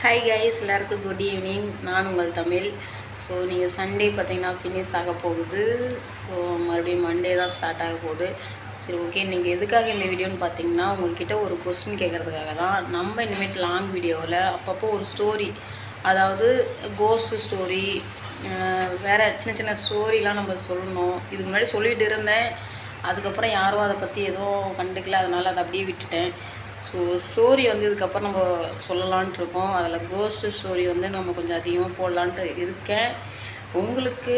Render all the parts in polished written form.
Hi guys, எல்லாருக்கும் good evening. நான் உங்கள் தமிழ். ஸோ நீங்கள் சண்டே பார்த்தீங்கன்னா ஃபினிஷ் ஆக போகுது. ஸோ மறுபடியும் மண்டே தான் ஸ்டார்ட் ஆக போகுது. சரி, ஓகே. நீங்கள் எதுக்காக இந்த வீடியோன்னு பார்த்தீங்கன்னா, உங்கள்கிட்ட ஒரு கொஸ்டின் கேட்குறதுக்காக தான். நம்ம இனிமேல் லாங் வீடியோவில் அப்பப்போ ஒரு ஸ்டோரி, அதாவது கோஸ்ட் ஸ்டோரி, வேறு சின்ன சின்ன ஸ்டோரிலாம் நம்ம சொல்லணும். இதுக்கு முன்னாடி சொல்லிகிட்டு இருந்தேன். அதுக்கப்புறம் யாரும் அதை பற்றி எதுவும் கண்டுக்கல, அதனால் அதை அப்படியே விட்டுட்டேன். ஸோ ஸ்டோரி வந்து இதுக்கப்புறம் நம்ம சொல்லலான்ட்டு இருக்கோம். அதில் கோஸ்ட்டு ஸ்டோரி வந்து நம்ம கொஞ்சம் அதிகமாக போடலான்ட்டு இருக்கேன். உங்களுக்கு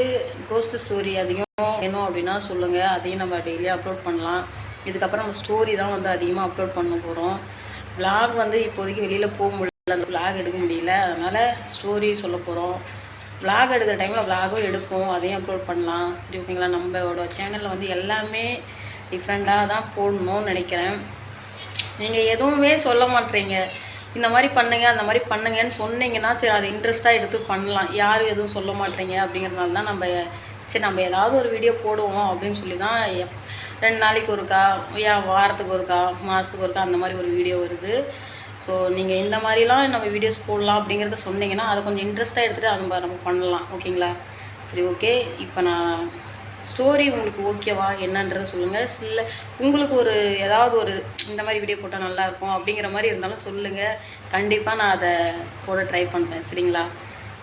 கோஸ்ட்டு ஸ்டோரி அதிகம் வேணும் அப்படின்னா சொல்லுங்கள், அதையும் நம்ம டெய்லியும் அப்லோட் பண்ணலாம். இதுக்கப்புறம் நம்ம ஸ்டோரி தான் வந்து அதிகமாக அப்லோட் பண்ண போகிறோம். விளாக் வந்து இப்போதைக்கு வெளியில் போக முடியல, அந்த விளாக் எடுக்க முடியல, அதனால் ஸ்டோரி சொல்ல போகிறோம். விளாக் எடுக்கிற டைமில் விளாகும் எடுப்போம், அதையும் அப்லோட் பண்ணலாம். சரி, ஓகேங்களா? நம்மளோட சேனலில் வந்து எல்லாமே டிஃப்ரெண்ட்டாக தான் போடணும்னு நினைக்கிறேன். நீங்கள் எதுவுமே சொல்ல மாட்டேறீங்க. இந்த மாதிரி பண்ணுங்க, அந்த மாதிரி பண்ணுங்கன்னு சொன்னீங்கன்னா சரி, அது இன்ட்ரெஸ்ட்டாக எடுத்து பண்ணலாம். யாரும் எதுவும் சொல்ல மாட்டேறீங்க அப்படிங்கிறதுனால தான் நம்ம ஏதாவது ஒரு வீடியோ போடுவோம் அப்படின்னு சொல்லி தான் 2 நாளைக்கு ஒருக்கா, வாரத்துக்கு ஒருக்கா, மாதத்துக்கு ஒருக்கா அந்த மாதிரி ஒரு வீடியோ வருது. ஸோ நீங்கள் இந்த மாதிரிலாம் நம்ம வீடியோஸ் போடலாம் அப்படிங்கிறத சொன்னீங்கன்னா அதை கொஞ்சம் இன்ட்ரெஸ்ட்டாக எடுத்துகிட்டு அதை நம்ம பண்ணலாம். ஓகேங்களா? சரி, ஓகே. இப்போ நான் ஸ்டோரி உங்களுக்கு ஓகேவா என்னன்றதை சொல்லுங்கள். இல்லை உங்களுக்கு ஏதாவது ஒரு இந்த மாதிரி வீடியோ போட்டால் நல்லாயிருக்கும் அப்படிங்கிற மாதிரி இருந்தாலும் சொல்லுங்கள். கண்டிப்பாக நான் அதை போட ட்ரை பண்ணுறேன். சரிங்களா?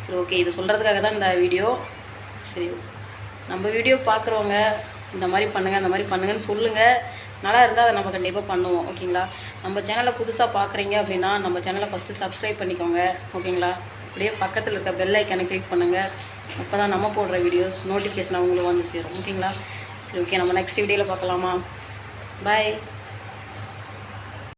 சரி, ஓகே. இது சொல்கிறதுக்காக தான் இந்த வீடியோ. சரி, நம்ம வீடியோ பார்க்குறவங்க இந்த மாதிரி பண்ணுங்கள், அந்த மாதிரி பண்ணுங்கன்னு சொல்லுங்கள். நல்லா இருந்தால் அதை நம்ம கண்டிப்பாக பண்ணுவோம். ஓகேங்களா? நம்ம சேனலை புதுசாக பார்க்குறீங்க அப்படின்னா நம்ம சேனலை ஃபஸ்ட்டு சப்ஸ்கிரைப் பண்ணிக்கோங்க. ஓகேங்களா? அப்படியே பக்கத்தில் இருக்க பெல் ஐக்கானை கிளிக் பண்ணுங்கள். அப்போ தான் நம்ம போடுற வீடியோஸ் நோட்டிஃபிகேஷன் அவங்களுக்கு வந்து சேரும். ஓகேங்களா? சரி, ஓகே. நம்ம நெக்ஸ்ட் வீடியோவில் பார்க்கலாமா? பாய்.